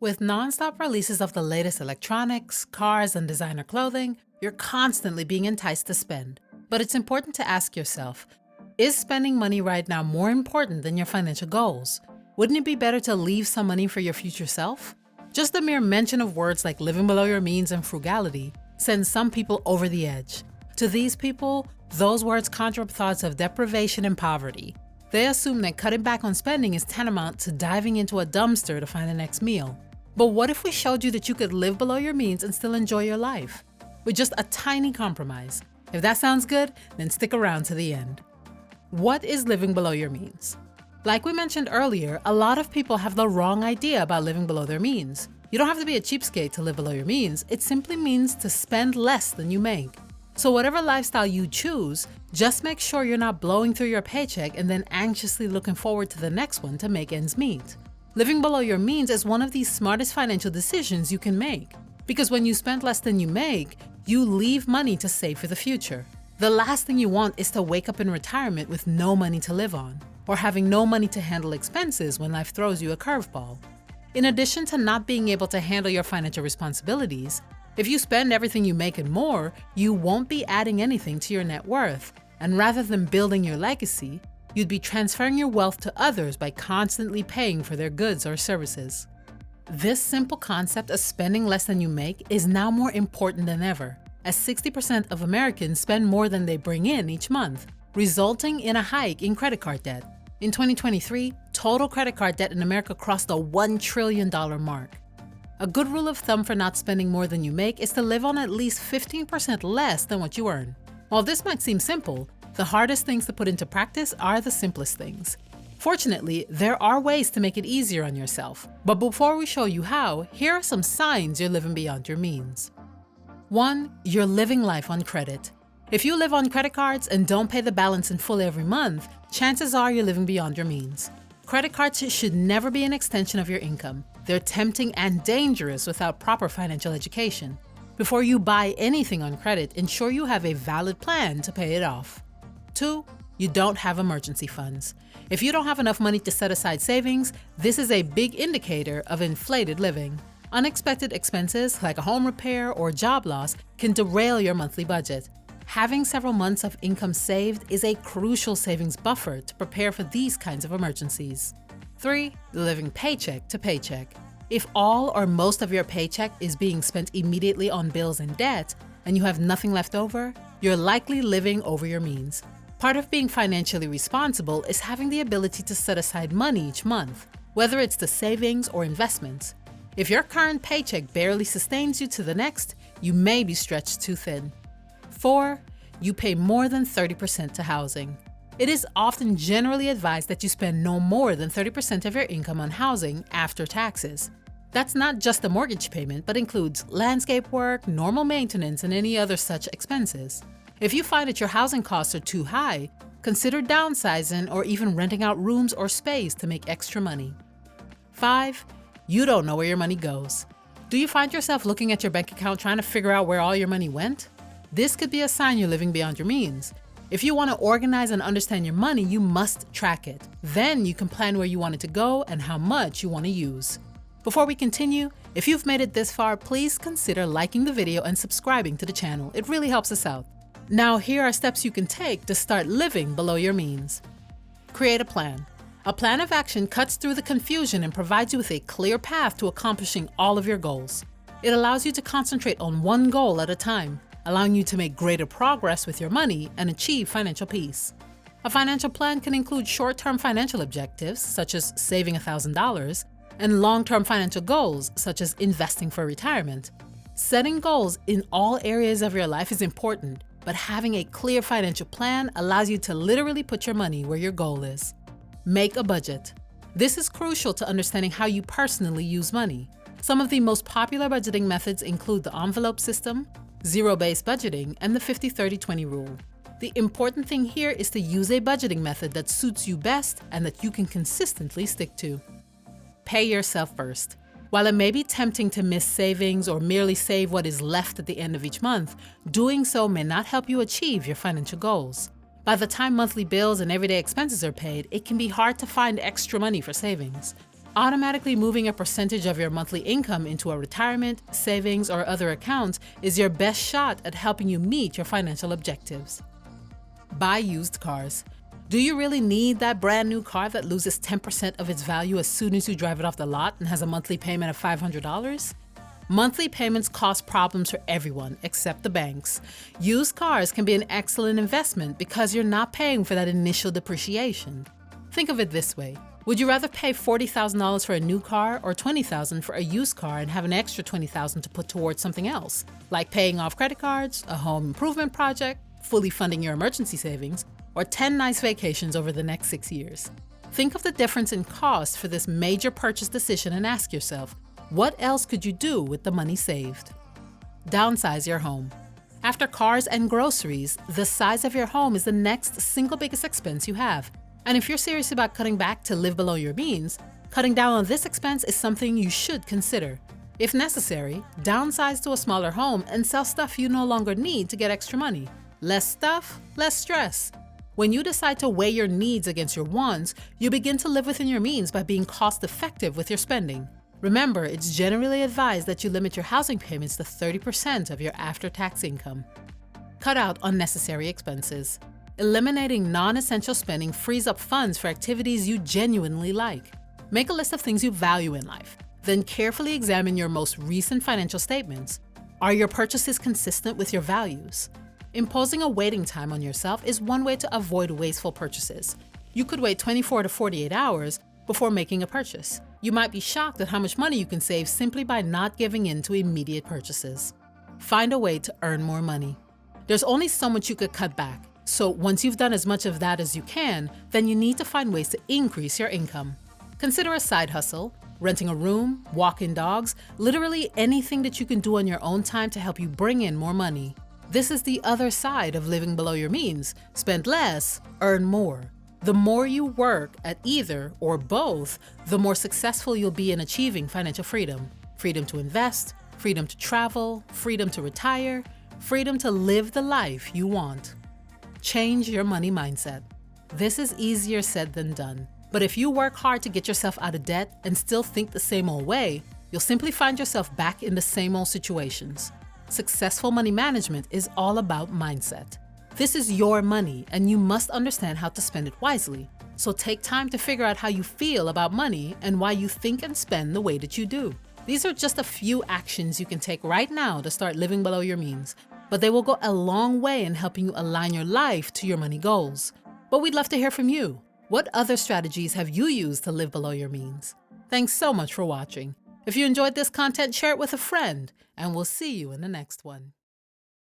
With nonstop releases of the latest electronics, cars, and designer clothing, you're constantly being enticed to spend. But it's important to ask yourself, is spending money right now more important than your financial goals? Wouldn't it be better to leave some money for your future self? Just the mere mention of words like living below your means and frugality sends some people over the edge. To these people, those words conjure up thoughts of deprivation and poverty. They assume that cutting back on spending is tantamount to diving into a dumpster to find the next meal. But what if we showed you that you could live below your means and still enjoy your life? With just a tiny compromise. If that sounds good, then stick around to the end. What is living below your means? Like we mentioned earlier, a lot of people have the wrong idea about living below their means. You don't have to be a cheapskate to live below your means. It simply means to spend less than you make. So whatever lifestyle you choose, just make sure you're not blowing through your paycheck and then anxiously looking forward to the next one to make ends meet. Living below your means is one of the smartest financial decisions you can make. Because when you spend less than you make, you leave money to save for the future. The last thing you want is to wake up in retirement with no money to live on, or having no money to handle expenses when life throws you a curveball. In addition to not being able to handle your financial responsibilities, if you spend everything you make and more, you won't be adding anything to your net worth, and rather than building your legacy, you'd be transferring your wealth to others by constantly paying for their goods or services. This simple concept of spending less than you make is now more important than ever, as 60% of Americans spend more than they bring in each month, resulting in a hike in credit card debt. In 2023, total credit card debt in America crossed the $1 trillion mark. A good rule of thumb for not spending more than you make is to live on at least 15% less than what you earn. While this might seem simple, the hardest things to put into practice are the simplest things. Fortunately, there are ways to make it easier on yourself. But before we show you how, here are some signs you're living beyond your means. 1. You're living life on credit. If you live on credit cards and don't pay the balance in full every month, chances are you're living beyond your means. Credit cards should never be an extension of your income. They're tempting and dangerous without proper financial education. Before you buy anything on credit, ensure you have a valid plan to pay it off. 2. You don't have emergency funds. If you don't have enough money to set aside savings, this is a big indicator of inflated living. Unexpected expenses like a home repair or job loss can derail your monthly budget. Having several months of income saved is a crucial savings buffer to prepare for these kinds of emergencies. 3. Living paycheck to paycheck. If all or most of your paycheck is being spent immediately on bills and debt, and you have nothing left over, you're likely living over your means. Part of being financially responsible is having the ability to set aside money each month, whether it's to savings or investments. If your current paycheck barely sustains you to the next, you may be stretched too thin. 4. You pay more than 30% to housing. It is often generally advised that you spend no more than 30% of your income on housing after taxes. That's not just a mortgage payment, but includes landscape work, normal maintenance, and any other such expenses. If you find that your housing costs are too high, consider downsizing or even renting out rooms or space to make extra money. 5. You don't know where your money goes. Do you find yourself looking at your bank account trying to figure out where all your money went? This could be a sign you're living beyond your means. If you want to organize and understand your money, you must track it. Then you can plan where you want it to go and how much you want to use. Before we continue, if you've made it this far, please consider liking the video and subscribing to the channel. It really helps us out. Now, here are steps you can take to start living below your means. Create a plan. A plan of action cuts through the confusion and provides you with a clear path to accomplishing all of your goals. It allows you to concentrate on one goal at a time, allowing you to make greater progress with your money and achieve financial peace. A financial plan can include short-term financial objectives, such as saving $1,000, and long-term financial goals, such as investing for retirement. Setting goals in all areas of your life is important, but having a clear financial plan allows you to literally put your money where your goal is. Make a budget. This is crucial to understanding how you personally use money. Some of the most popular budgeting methods include the envelope system, zero-based budgeting, and the 50-30-20 rule. The important thing here is to use a budgeting method that suits you best and that you can consistently stick to. Pay yourself first. While it may be tempting to miss savings or merely save what is left at the end of each month, doing so may not help you achieve your financial goals. By the time monthly bills and everyday expenses are paid, it can be hard to find extra money for savings. Automatically moving a percentage of your monthly income into a retirement, savings, or other account is your best shot at helping you meet your financial objectives. Buy used cars. Do you really need that brand new car that loses 10% of its value as soon as you drive it off the lot and has a monthly payment of $500? Monthly payments cause problems for everyone except the banks. Used cars can be an excellent investment because you're not paying for that initial depreciation. Think of it this way. Would you rather pay $40,000 for a new car or $20,000 for a used car and have an extra $20,000 to put towards something else, like paying off credit cards, a home improvement project, fully funding your emergency savings, or 10 nice vacations over the next 6 years? Think of the difference in cost for this major purchase decision and ask yourself, what else could you do with the money saved? Downsize your home. After cars and groceries, the size of your home is the next single biggest expense you have. And if you're serious about cutting back to live below your means, cutting down on this expense is something you should consider. If necessary, downsize to a smaller home and sell stuff you no longer need to get extra money. Less stuff, less stress. When you decide to weigh your needs against your wants, you begin to live within your means by being cost-effective with your spending. Remember, it's generally advised that you limit your housing payments to 30% of your after-tax income. Cut out unnecessary expenses. Eliminating non-essential spending frees up funds for activities you genuinely like. Make a list of things you value in life. Then carefully examine your most recent financial statements. Are your purchases consistent with your values? Imposing a waiting time on yourself is one way to avoid wasteful purchases. You could wait 24 to 48 hours before making a purchase. You might be shocked at how much money you can save simply by not giving in to immediate purchases. Find a way to earn more money. There's only so much you could cut back. So once you've done as much of that as you can, then you need to find ways to increase your income. Consider a side hustle, renting a room, walking dogs, literally anything that you can do on your own time to help you bring in more money. This is the other side of living below your means. Spend less, earn more. The more you work at either or both, the more successful you'll be in achieving financial freedom. Freedom to invest, freedom to travel, freedom to retire, freedom to live the life you want. Change your money mindset. This is easier said than done. But if you work hard to get yourself out of debt and still think the same old way, you'll simply find yourself back in the same old situations. Successful money management is all about mindset. This is your money, and you must understand how to spend it wisely. So take time to figure out how you feel about money and why you think and spend the way that you do. These are just a few actions you can take right now to start living below your means, but they will go a long way in helping you align your life to your money goals. But we'd love to hear from you. What other strategies have you used to live below your means? Thanks so much for watching. If you enjoyed this content, share it with a friend, and we'll see you in the next one.